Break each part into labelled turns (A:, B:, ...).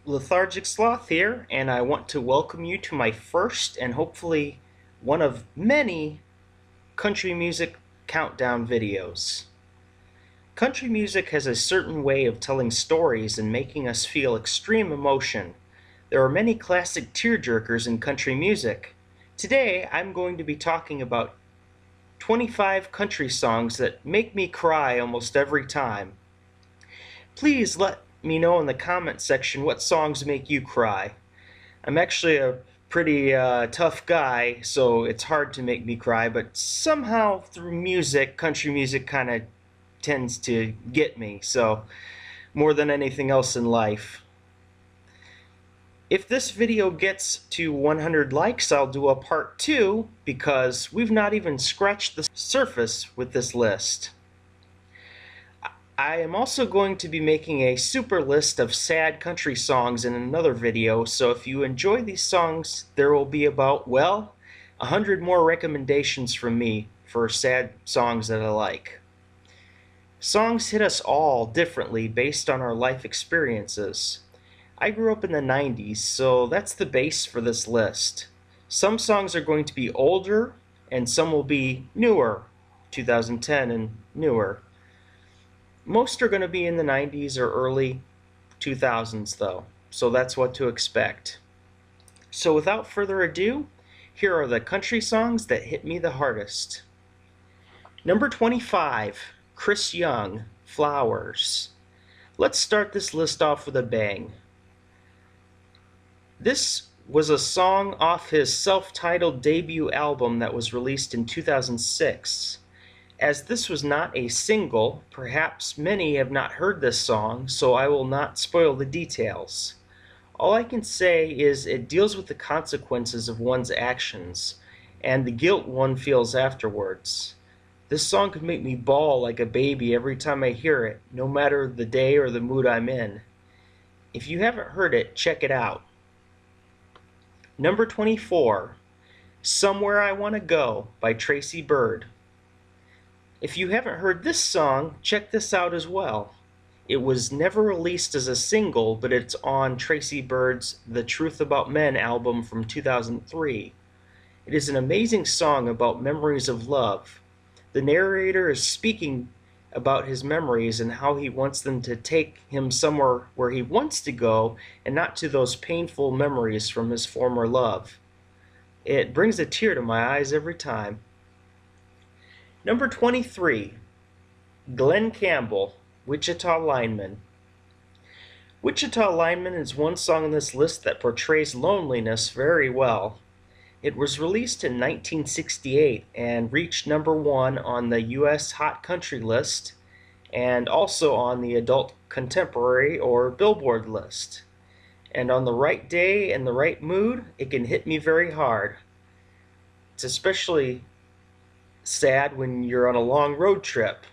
A: Lethargic Sloth here, and I want to welcome you to my first and hopefully one of many country music countdown videos. Country music has a certain way of telling stories and making us feel extreme emotion. There are many classic tearjerkers in country music. Today I'm going to be talking about 25 country songs that make me cry almost every time. Please let me know in the comment section what songs make you cry. I'm actually a pretty tough guy, so it's hard to make me cry, but somehow through music, country music kind of tends to get me, so more than anything else in life. If this video gets to 100 likes, I'll do a part 2 because we've not even scratched the surface with this list. I am also going to be making a super list of sad country songs in another video, so if you enjoy these songs, there will be about, well, 100 more recommendations from me for sad songs that I like. Songs hit us all differently based on our life experiences. I grew up in the 90s, so that's the base for this list. Some songs are going to be older, and some will be newer, 2010 and newer. Most are going to be in the 90s or early 2000s though, so that's what to expect. So without further ado, here are the country songs that hit me the hardest. Number 25, Chris Young, Flowers. Let's start this list off with a bang. This was a song off his self-titled debut album that was released in 2006. As this was not a single, perhaps many have not heard this song, so I will not spoil the details. All I can say is it deals with the consequences of one's actions, and the guilt one feels afterwards. This song could make me bawl like a baby every time I hear it, no matter the day or the mood I'm in. If you haven't heard it, check it out. Number 24, Somewhere I Wanna Go by Tracy Byrd. If you haven't heard this song, check this out as well. It was never released as a single, but it's on Tracy Byrd's The Truth About Men album from 2003. It is an amazing song about memories of love. The narrator is speaking about his memories and how he wants them to take him somewhere where he wants to go and not to those painful memories from his former love. It brings a tear to my eyes every time. Number 23, Glen Campbell, Wichita Lineman. Wichita Lineman is one song on this list that portrays loneliness very well. It was released in 1968 and reached number 1 on the US Hot Country list and also on the Adult Contemporary or Billboard list. And on the right day and the right mood, it can hit me very hard. It's especially sad when you're on a long road trip.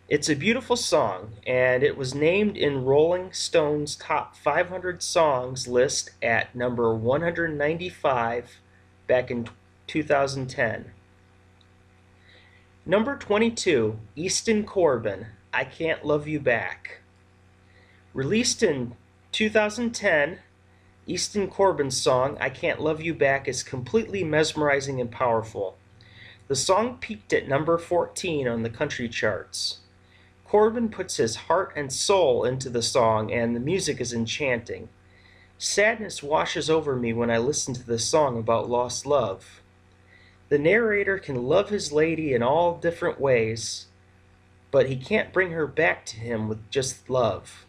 A: It's a beautiful song, and it was named in Rolling Stone's Top 500 Songs list at number 195 back in 2010. Number 22, Easton Corbin, I Can't Love You Back. Released in 2010, Easton Corbin's song, I Can't Love You Back, is completely mesmerizing and powerful. The song peaked at number 14 on the country charts. Corbin puts his heart and soul into the song, and the music is enchanting. Sadness washes over me when I listen to this song about lost love. The narrator can love his lady in all different ways, but he can't bring her back to him with just love.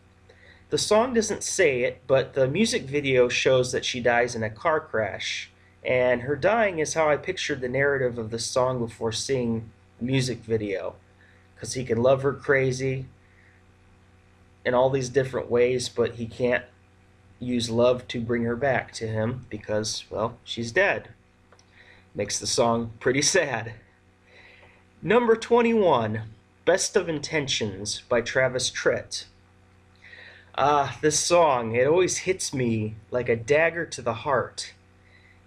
A: The song doesn't say it, but the music video shows that she dies in a car crash. And her dying is how I pictured the narrative of the song before seeing the music video. Because he can love her crazy in all these different ways, but he can't use love to bring her back to him because, well, she's dead. Makes the song pretty sad. Number 21, Best of Intentions by Travis Tritt. This song, it always hits me like a dagger to the heart.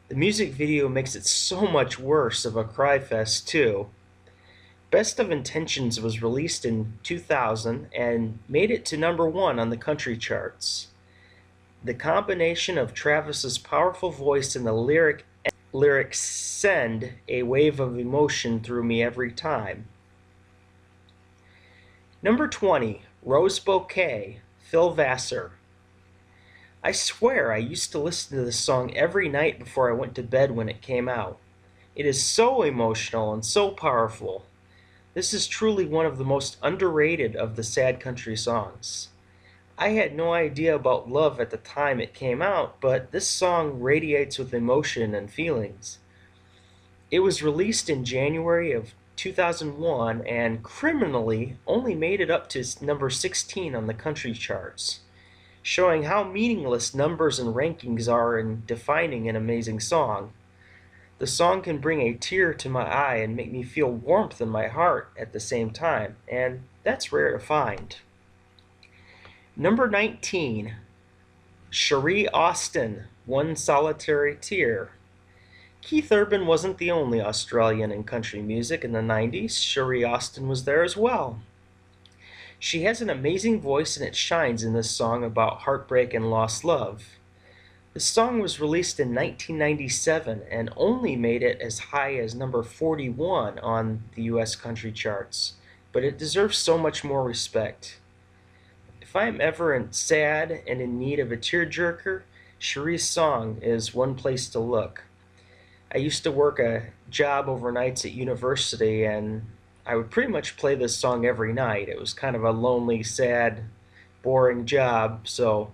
A: The music video makes it so much worse of a cry fest too. Best of Intentions was released in 2000 and made it to number 1 on the country charts. The combination of Travis's powerful voice and the lyrics send a wave of emotion through me every time. Number 20, Rose Bouquet, Phil Vassar. I swear I used to listen to this song every night before I went to bed when it came out. It is so emotional and so powerful. This is truly one of the most underrated of the sad country songs. I had no idea about love at the time it came out, but this song radiates with emotion and feelings. It was released in January of 2001 and criminally only made it up to number 16 on the country charts, showing how meaningless numbers and rankings are in defining an amazing song. The song can bring a tear to my eye and make me feel warmth in my heart at the same time, and that's rare to find. Number 19, Cherie Austin, One Solitary Tear. Keith Urban wasn't the only Australian in country music in the 90s. Cherie Austin was there as well. She has an amazing voice and it shines in this song about heartbreak and lost love. The song was released in 1997 and only made it as high as number 41 on the US country charts, but it deserves so much more respect. If I am ever sad and in need of a tearjerker, Cherie's song is one place to look. I used to work a job overnights at university and I would pretty much play this song every night. It was kind of a lonely, sad, boring job, so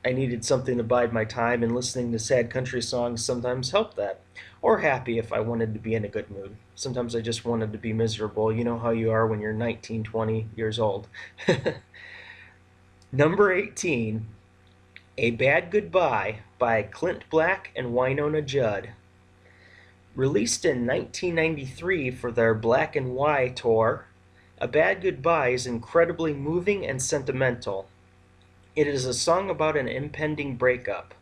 A: I needed something to bide my time, and listening to sad country songs sometimes helped that. Or happy if I wanted to be in a good mood. Sometimes I just wanted to be miserable. You know how you are when you're 19, 20 years old. Number 18, A Bad Goodbye by Clint Black and Winona Judd. Released in 1993 for their Black and White tour, A Bad Goodbye is incredibly moving and sentimental. It is a song about an impending breakup.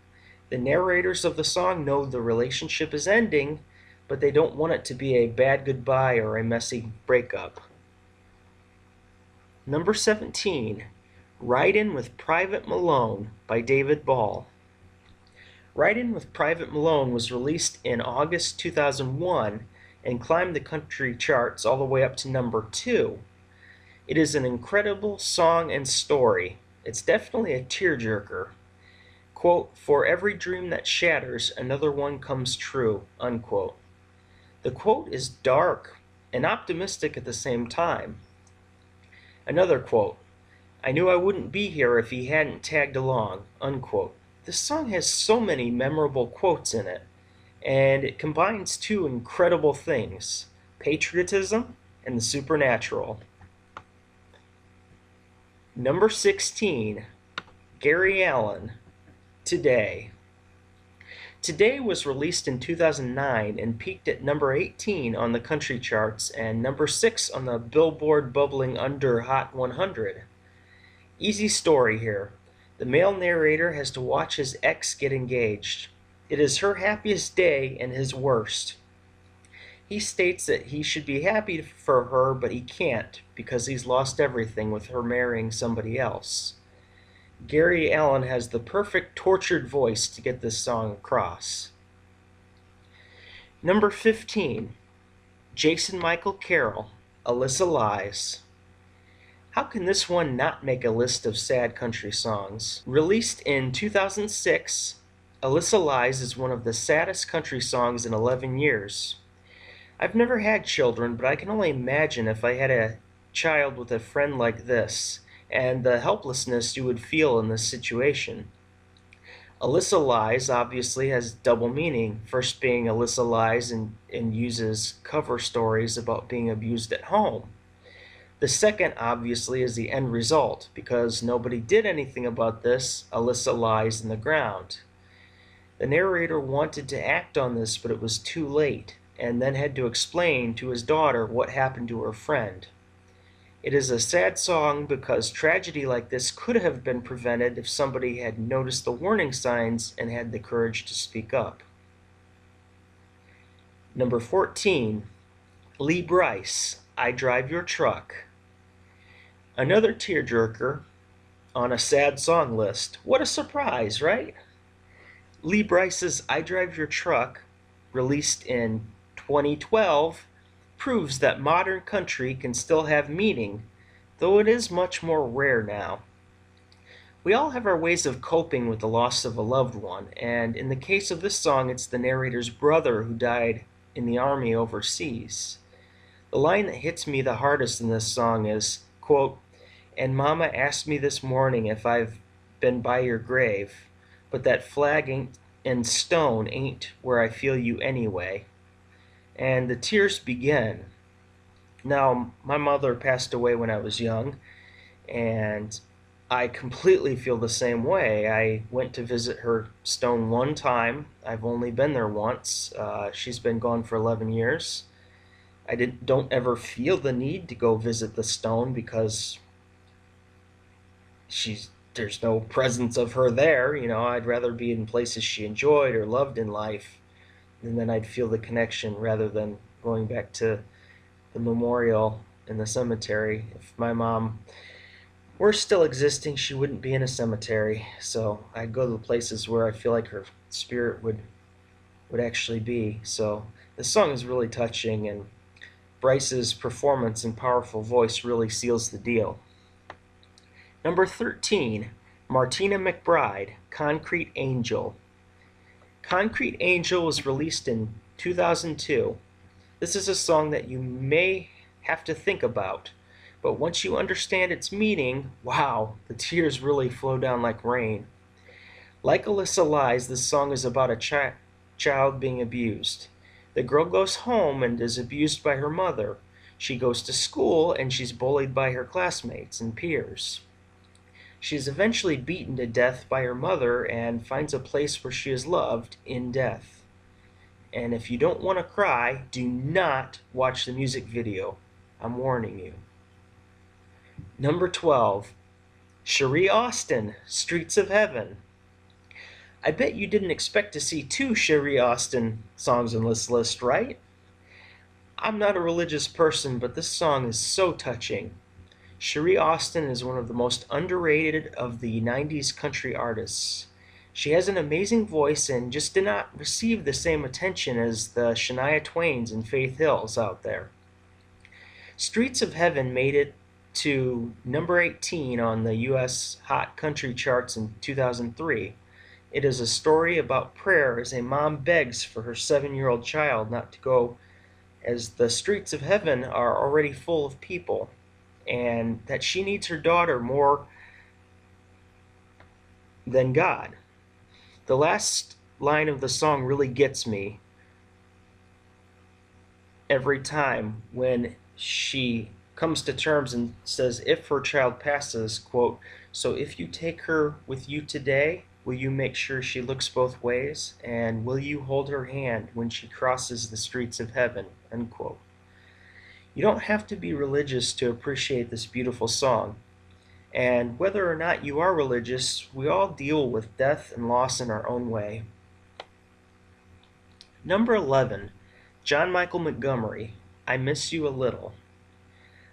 A: The narrators of the song know the relationship is ending, but they don't want it to be a bad goodbye or a messy breakup. Number 17, Ride In with Private Malone by David Ball. Ride In with Private Malone was released in August 2001 and climbed the country charts all the way up to number 2. It is an incredible song and story. It's definitely a tearjerker. Quote, "For every dream that shatters, another one comes true," unquote. The quote is dark and optimistic at the same time. Another quote, "I knew I wouldn't be here if he hadn't tagged along," unquote. This song has so many memorable quotes in it, and it combines two incredible things, patriotism and the supernatural. Number 16, Gary Allan, Today. Today was released in 2009 and peaked at number 18 on the country charts and number 6 on the Billboard Bubbling Under Hot 100. Easy story here. The male narrator has to watch his ex get engaged. It is her happiest day and his worst. He states that he should be happy for her, but he can't because he's lost everything with her marrying somebody else. Gary Allan has the perfect tortured voice to get this song across. Number 15, Jason Michael Carroll, Alyssa Lies. How can this one not make a list of sad country songs? Released in 2006, Alyssa Lies is one of the saddest country songs in 11 years. I've never had children, but I can only imagine if I had a child with a friend like this, and the helplessness you would feel in this situation. Alyssa Lies obviously has double meaning, first being Alyssa lies and uses cover stories about being abused at home. The second, obviously, is the end result, because nobody did anything about this. Alyssa lies in the ground. The narrator wanted to act on this, but it was too late, and then had to explain to his daughter what happened to her friend. It is a sad song because tragedy like this could have been prevented if somebody had noticed the warning signs and had the courage to speak up. Number 14, Lee Brice, I Drive Your Truck. Another tearjerker. on a sad song list. What a surprise, right? Lee Brice's I Drive Your Truck, released in 2012, proves that modern country can still have meaning, though it is much more rare now. We all have our ways of coping with the loss of a loved one, and in the case of this song, it's the narrator's brother who died in the army overseas. The line that hits me the hardest in this song is, quote, "And Mama asked me this morning if I've been by your grave, but that flag and stone ain't where I feel you anyway." And the tears begin. Now, my mother passed away when I was young, and I completely feel the same way. I went to visit her stone one time. I've only been there once. She's been gone for 11 years. Don't ever feel the need to go visit the stone because there's no presence of her there. I'd rather be in places she enjoyed or loved in life, and then I'd feel the connection rather than going back to the memorial in the cemetery. If my mom were still existing, she wouldn't be in a cemetery, so I'd go to the places where I feel like her spirit would actually be. So this song is really touching, and Brice's performance and powerful voice really seals the deal. Number 13, Martina McBride, Concrete Angel. Concrete Angel was released in 2002. This is a song that you may have to think about, but once you understand its meaning, wow, the tears really flow down like rain. Like Alyssa Lies, this song is about a child being abused. The girl goes home and is abused by her mother. She goes to school and she's bullied by her classmates and peers. She is eventually beaten to death by her mother and finds a place where she is loved in death. And if you don't want to cry, do not watch the music video. I'm warning you. Number 12, Cherie Austin, Streets of Heaven. I bet you didn't expect to see 2 Cherie Austin songs on this list, right? I'm not a religious person, but this song is so touching. Cherie Austin is one of the most underrated of the 90s country artists. She has an amazing voice and just did not receive the same attention as the Shania Twains and Faith Hills out there. Streets of Heaven made it to number 18 on the U.S. Hot Country charts in 2003. It is a story about prayer as a mom begs for her 7-year-old child not to go, as the streets of heaven are already full of people, and that she needs her daughter more than God. The last line of the song really gets me every time when she comes to terms and says, if her child passes, quote, "So if you take her with you today, will you make sure she looks both ways? And will you hold her hand when she crosses the streets of heaven?" Unquote. You don't have to be religious to appreciate this beautiful song. And whether or not you are religious, we all deal with death and loss in our own way. Number 11, John Michael Montgomery, I Miss You a Little.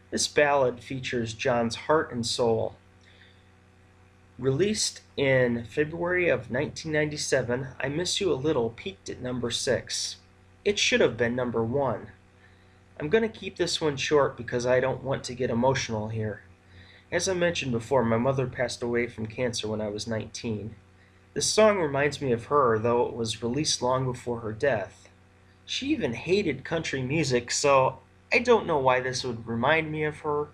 A: This ballad features John's heart and soul. Released in February of 1997, I Miss You a Little peaked at number 6. It should have been number 1. I'm going to keep this one short because I don't want to get emotional here. As I mentioned before, my mother passed away from cancer when I was 19. This song reminds me of her, though it was released long before her death. She even hated country music, so I don't know why this would remind me of her.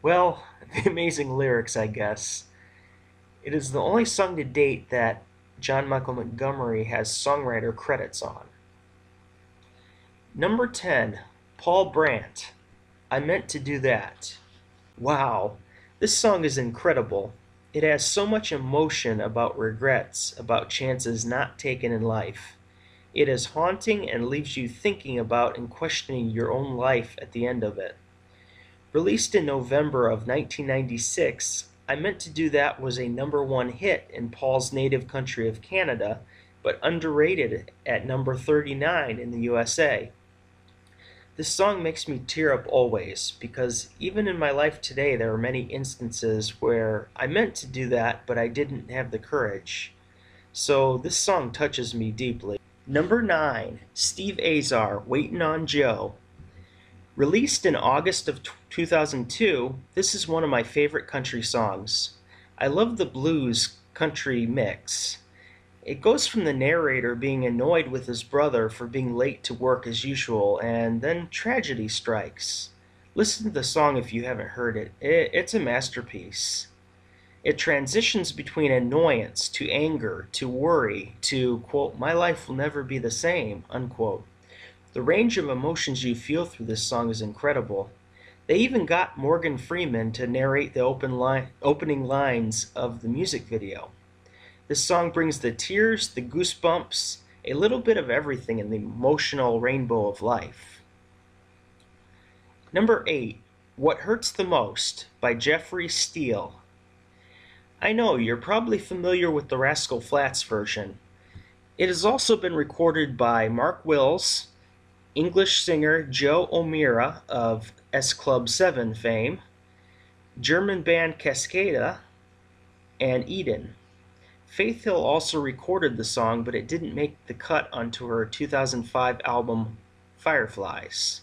A: Well, the amazing lyrics, I guess. It is the only song to date that John Michael Montgomery has songwriter credits on. Number 10, Paul Brandt, I Meant to Do That. Wow, this song is incredible. It has so much emotion about regrets, about chances not taken in life. It is haunting and leaves you thinking about and questioning your own life at the end of it. Released in November of 1996, I Meant to Do That was a number 1 hit in Paul's native country of Canada, but underrated at number 39 in the USA. This song makes me tear up always, because even in my life today there are many instances where I meant to do that, but I didn't have the courage. So this song touches me deeply. Number 9, Steve Azar, Waitin' on Joe. Released in August of 2002, this is one of my favorite country songs. I love the blues country mix. It goes from the narrator being annoyed with his brother for being late to work as usual, and then tragedy strikes. Listen to the song if you haven't heard it. It's a masterpiece. It transitions between annoyance to anger to worry to, quote, "my life will never be the same," unquote. The range of emotions you feel through this song is incredible. They even got Morgan Freeman to narrate the opening lines of the music video. This song brings the tears, the goosebumps, a little bit of everything in the emotional rainbow of life. Number 8, What Hurts the Most by Jeffrey Steele. I know you're probably familiar with the Rascal Flatts version. It has also been recorded by Mark Wills, English singer Joe O'Meara of S Club 7 fame, German band Cascada, and Eden. Faith Hill also recorded the song, but it didn't make the cut onto her 2005 album Fireflies.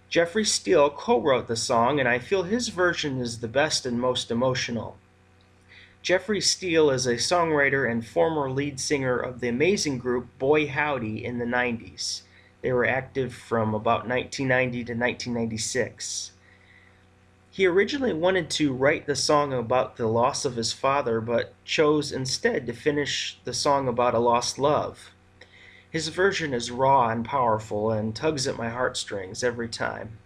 A: Jeffrey Steele co-wrote the song, and I feel his version is the best and most emotional. Jeffrey Steele is a songwriter and former lead singer of the amazing group Boy Howdy in the 90s. They were active from about 1990 to 1996. He originally wanted to write the song about the loss of his father, but chose instead to finish the song about a lost love. His version is raw and powerful and tugs at my heartstrings every time.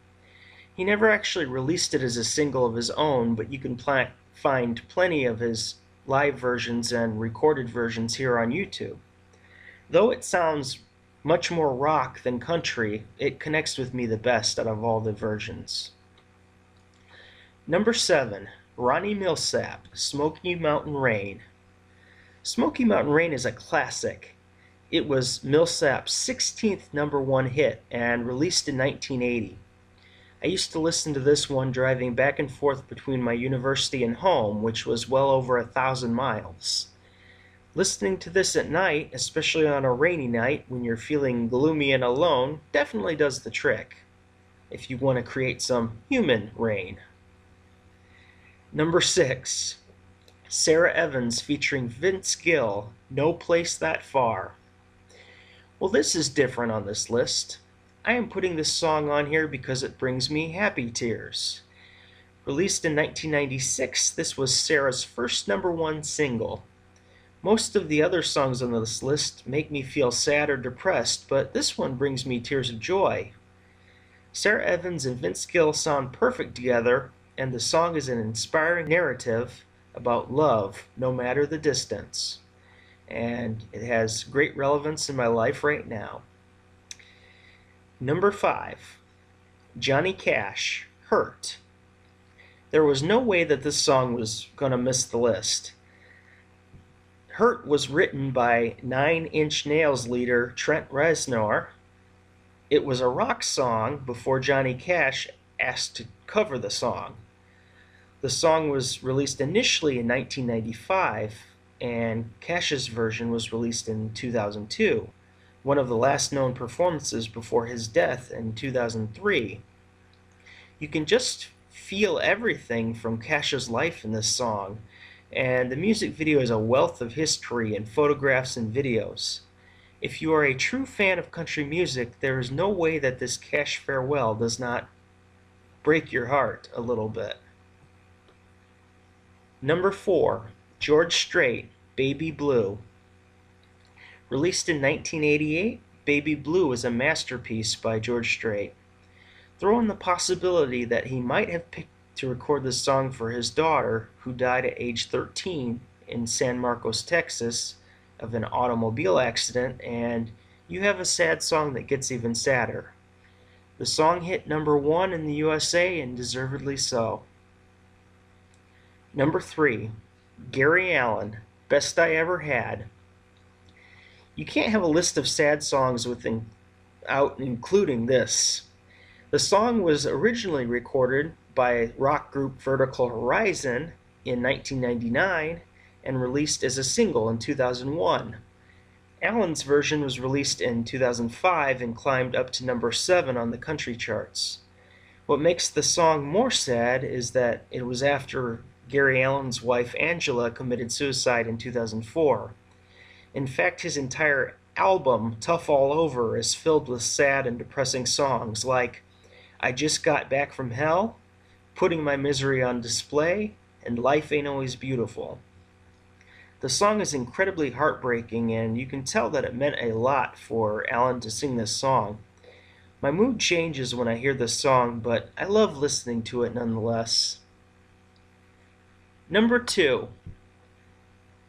A: He never actually released it as a single of his own, but you can find plenty of his live versions and recorded versions here on YouTube. Though it sounds much more rock than country, it connects with me the best out of all the versions. Number 7, Ronnie Milsap, Smoky Mountain Rain. Smoky Mountain Rain is a classic. It was Millsap's 16th number 1 hit and released in 1980. I used to listen to this one driving back and forth between my university and home, which was well over 1,000 miles. Listening to this at night, especially on a rainy night when you're feeling gloomy and alone, definitely does the trick, if you want to create some human rain. Number 6, Sara Evans featuring Vince Gill, No Place That Far. Well, this is different on this list. I am putting this song on here because it brings me happy tears. Released in 1996, this was Sara's first number 1 single. Most of the other songs on this list make me feel sad or depressed, but this one brings me tears of joy. Sara Evans and Vince Gill sound perfect together, and the song is an inspiring narrative about love, no matter the distance. And it has great relevance in my life right now. Number 5, Johnny Cash, Hurt. There was no way that this song was going to miss the list. Hurt was written by Nine Inch Nails leader Trent Reznor. It was a rock song before Johnny Cash asked to cover the song. The song was released initially in 1995, and Cash's version was released in 2002, one of the last known performances before his death in 2003. You can just feel everything from Cash's life in this song, and the music video is a wealth of history and photographs and videos. If you are a true fan of country music, there is no way that this Cash farewell does not break your heart a little bit. Number 4, George Strait, Baby Blue. Released in 1988, Baby Blue is a masterpiece by George Strait. Throw in the possibility that he might have picked to record this song for his daughter, who died at age 13 in San Marcos, Texas, of an automobile accident, and you have a sad song that gets even sadder. The song hit number 1 in the USA, and deservedly so. Number 3, Gary Allan, Best I Ever Had. You can't have a list of sad songs without including this. The song was originally recorded by rock group Vertical Horizon in 1999 and released as a single in 2001. Allan's version was released in 2005 and climbed up to number 7 on the country charts. What makes the song more sad is that it was after Gary Allan's wife Angela committed suicide in 2004. In fact, his entire album, Tough All Over, is filled with sad and depressing songs like I Just Got Back from Hell, Putting My Misery on Display, and Life Ain't Always Beautiful. The song is incredibly heartbreaking, and you can tell that it meant a lot for Allan to sing this song. My mood changes when I hear this song, but I love listening to it nonetheless. Number 2,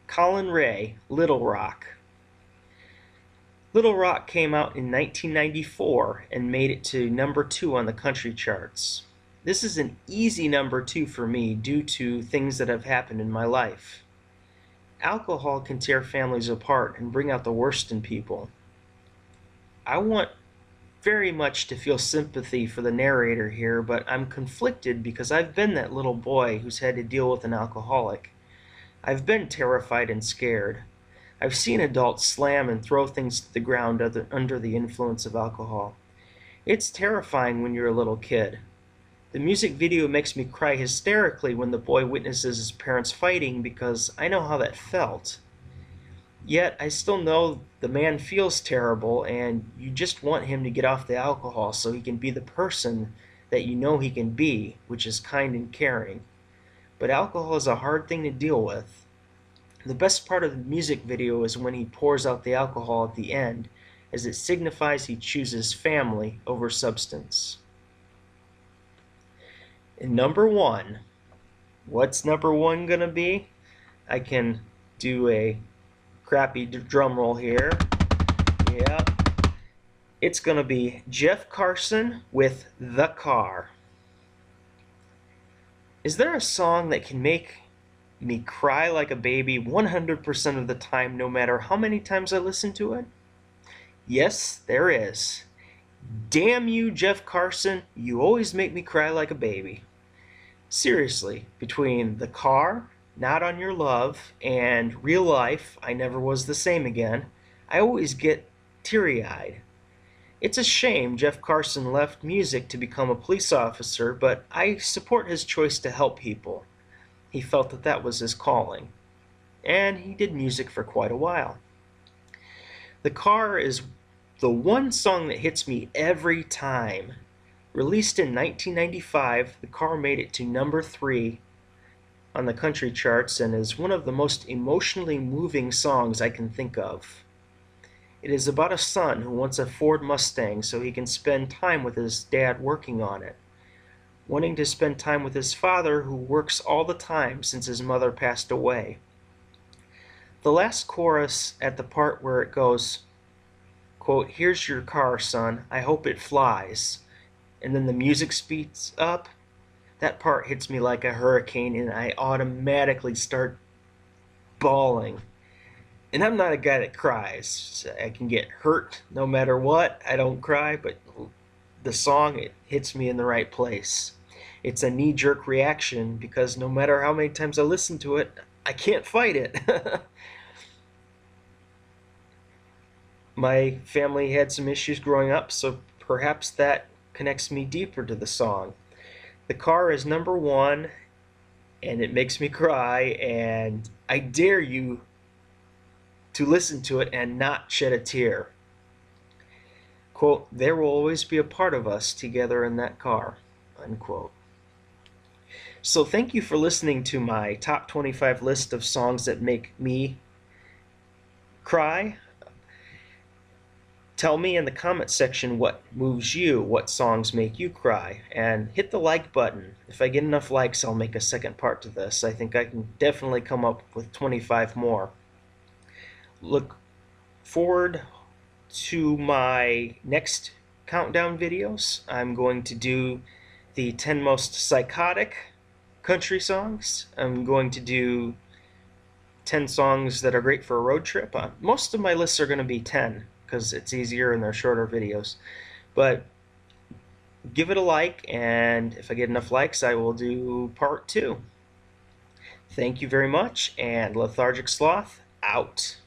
A: Colin Ray, Little Rock. Little Rock came out in 1994 and made it to number 2 on the country charts. This is an easy number 2 for me due to things that have happened in my life. Alcohol can tear families apart and bring out the worst in people. I want very much to feel sympathy for the narrator here, but I'm conflicted because I've been that little boy who's had to deal with an alcoholic. I've been terrified and scared. I've seen adults slam and throw things to the ground under the influence of alcohol. It's terrifying when you're a little kid. The music video makes me cry hysterically when the boy witnesses his parents fighting because I know how that felt. Yet I still know the man feels terrible and you just want him to get off the alcohol so he can be the person that you know he can be, which is kind and caring. But alcohol is a hard thing to deal with. The best part of the music video is when he pours out the alcohol at the end, as it signifies he chooses family over substance. And number 1, what's number 1 gonna be? I can do a crappy drum roll here. Yeah. It's gonna be Jeff Carson with The Car. Is there a song that can make me cry like a baby 100% of the time, no matter how many times I listen to it? Yes, there is. Damn you, Jeff Carson, you always make me cry like a baby. Seriously, between The Car, Not on Your Love, and Real Life, I Never Was the Same Again, I always get teary-eyed. It's a shame Jeff Carson left music to become a police officer, but I support his choice to help people. He felt that that was his calling. And he did music for quite a while. The Car is the one song that hits me every time. Released in 1995, The Car made it to number 3 on the country charts and is one of the most emotionally moving songs I can think of. It is about a son who wants a Ford Mustang so he can spend time with his dad working on it, wanting to spend time with his father who works all the time since his mother passed away. The last chorus at the part where it goes, quote, "Here's your car, son, I hope it flies," and then the music speeds up, that part hits me like a hurricane and I automatically start bawling. And I'm not a guy that cries. I can get hurt no matter what. I don't cry, but the song, it hits me in the right place. It's a knee-jerk reaction because no matter how many times I listen to it, I can't fight it. My family had some issues growing up, so perhaps that connects me deeper to the song. The Car is number 1, and it makes me cry, and I dare you to listen to it and not shed a tear. Quote, "There will always be a part of us together in that car," unquote. So thank you for listening to my top 25 list of songs that make me cry. Tell me in the comment section what moves you, what songs make you cry, and hit the like button. If I get enough likes, I'll make a second part to this. I think I can definitely come up with 25 more. Look forward to my next countdown videos. I'm going to do the 10 most psychotic country songs. I'm going to do 10 songs that are great for a road trip. Most of my lists are going to be 10 because it's easier and they're shorter videos. But give it a like, and if I get enough likes, I will do part 2. Thank you very much, and Lethargic Sloth, out.